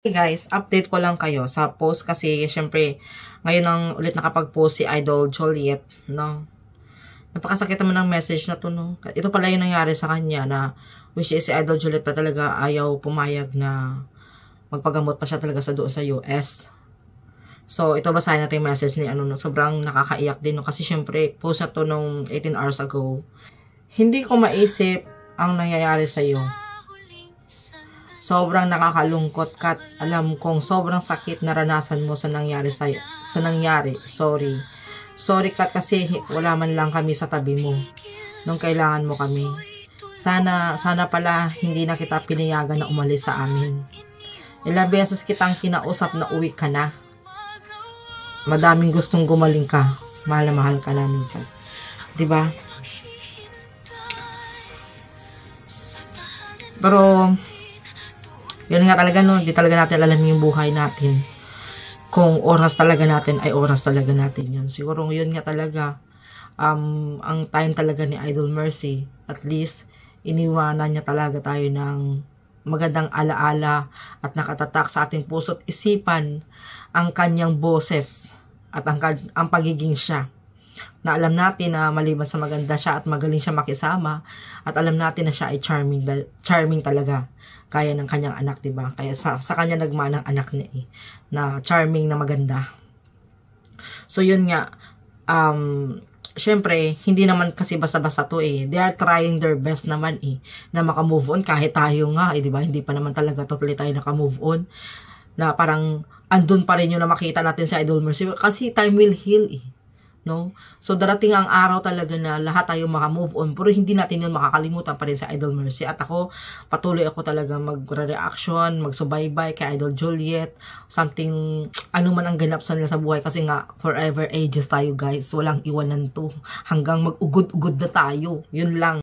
Hey guys, update ko lang kayo sa post kasi syempre ngayon ang ulit nakapag-post si Idol Joliet, no? Napakasakit naman ng message na to, no? Ito pala yung nangyari sa kanya na which is si Idol Joliet pa talaga ayaw pumayag na magpagamot pa siya talaga sa doon sa US. So, ito basahin natin yung message ni no? Sobrang nakakaiyak din, no? Kasi syempre, post na to nung 18 hours ago. Hindi ko maisip ang nangyayari sa iyo. Sobrang nakakalungkot kat alam kong sobrang sakit naranasan mo sa nangyari Sorry. Sorry kat kasi wala man lang kami sa tabi mo nung kailangan mo kami. Sana pala hindi na kita pinayagan na umalis sa amin. Ilang beses kitang kinausap na uwi ka na. Madaming gustong gumaling ka. Mahal na mahal ka namin. Diba? Pero yun nga talaga, no, hindi talaga natin alam yung buhay natin. Kung oras talaga natin ay oras talaga natin yun. Siguro yun nga talaga, ang time talaga ni Idol Mercy, at least, iniwanan niya talaga tayo ng magandang alaala at nakatatak sa ating puso't isipan ang kanyang boses at ang pagiging siya. Na alam natin na maliban sa maganda siya at magaling siya makisama, at alam natin na siya ay charming talaga. Kaya ng kanyang anak, diba? Kaya sa kanya nagmanang anak niya na charming na maganda. So yun nga, syempre, hindi naman kasi basta-basta to They are trying their best naman na maka-move on kahit tayo nga diba? Hindi pa naman talaga totally tayo naka-move on. Na parang andun pa rin yung na makita natin sa Idol Mercy. Kasi time will heal no? So darating ang araw talaga na lahat tayo maka-move on, pero hindi natin yun makakalimutan pa rin sa Idol Mercy. At ako, patuloy ako talaga mag-reaction, magsubaybay kay Idol Joliet, something, ano man ang ganap sa nila sa buhay, kasi nga, forever ages tayo guys, walang iwanan to, hanggang mag-ugod-ugod na tayo, yun lang.